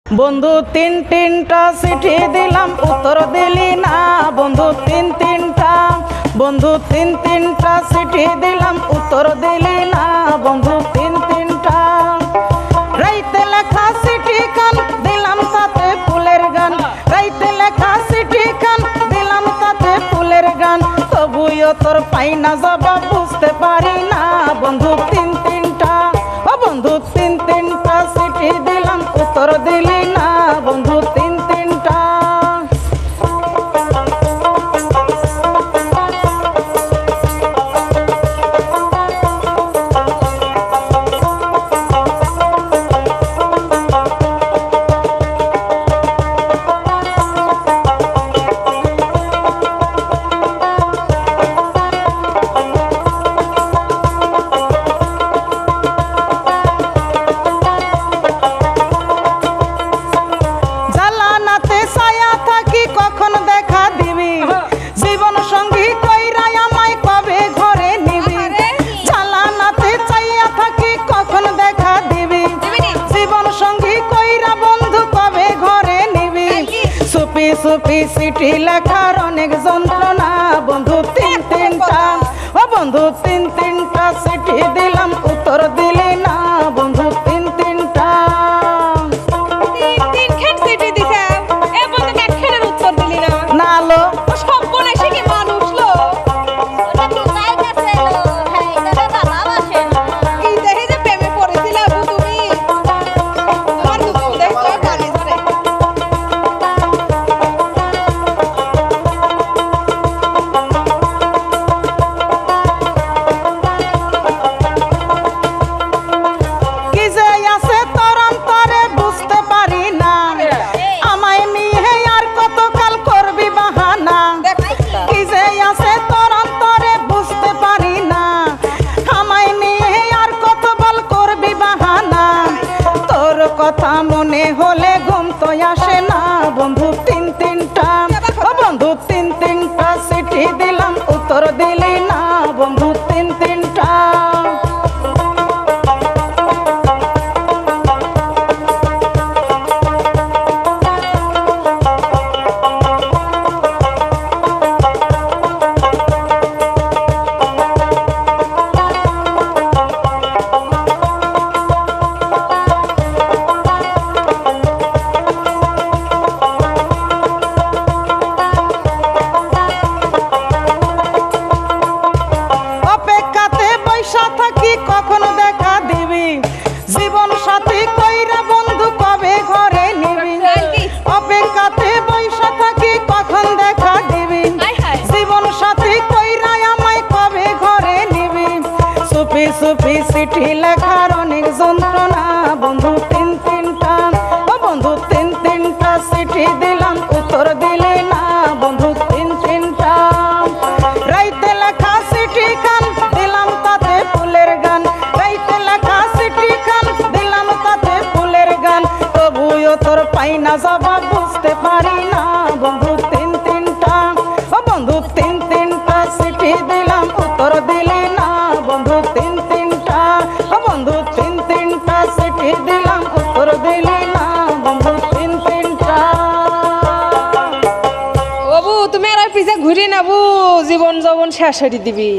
বন্ধু তিন তিনটা চিঠি দিলাম উত্তর দিলি না বন্ধু তিন তিনটা বন্ধু তিন তিনটা চিঠি দিলাম উত্তর দিলি না বন্ধু তিন তিনটা রাইতে লেখা চিঠি খান দিলাম তাতে ফুলের গান রাইতে লেখা চিঠি খান দিলাম তাতে ফুলের গান তবুও তোর পাই না জবাব বুঝতে পারি না বন্ধু তিন তিনটা ও বন্ধু তিন তিনটা চিঠি দিলাম উত্তর দিলি না বন্ধু তিন তিনটা সুপি চিঠি লেখার অনেক যন্ত্রণা বন্ধু তিন তিনটা ও বন্ধু তিন তিনটা চিঠি দিলাম উত্তর দিলি না বন্ধু তিন তিনটা চিঠি দিছে এ বন্ধু একখানের উত্তর দিলি না না লো সব বলে সে কি মানুষ লো ওটা কি তাই কাছে লো হ্যাঁ এটা ভালোবাসে এই দেখে যে প্রেমে পড়েছিলা তুমি আমার দুঃখ দেখো পানি ধরে কথা মনে হলে ঘুম তো আসে না বন্ধু তিন তিনটা ও বন্ধু তিন তিনটা চিঠি দিলাম উত্তর দিলি না বন্ধু তিন তিনটা কখনো দেখা দিবি জীবন সাথী কইরা বন্ধু কবে ঘরে নিবি অপেক্ষাতে বৈশা থাকি কখন দেখা দিবি জীবন সাথী কইরা আমায় কবে ঘরে নিবি সুপি সুপি চিঠি লেখার অনেক যন্ত্রণা বন্ধু তিন তিনটা ও বন্ধু তিন তিনটা চিঠি দিলাম উত্তর দিলি না বন্ধু তিন তিনটা রাইতে লেখা চিঠি খান দিলাম তাতে ফুলের গান রাইতে লেখা চিঠি খান দিলাম তাতে ফুলের গান তবুও তোর পাই না জবাব বুঝতে পারি না বন্ধু তিন তিনটা ও বন্ধু তিন তিনটা চিঠি দিলাম উত্তর দিলি না বন্ধু তিন তিনটা ও বন্ধু তিন তিনটা চিঠি দিলাম উত্তর দিলি না বন্ধু তিন তিনটা ওবু তুমি আর পিছে ঘুরি না বু জীবন যৌবন শেষ হয়ে দিবি।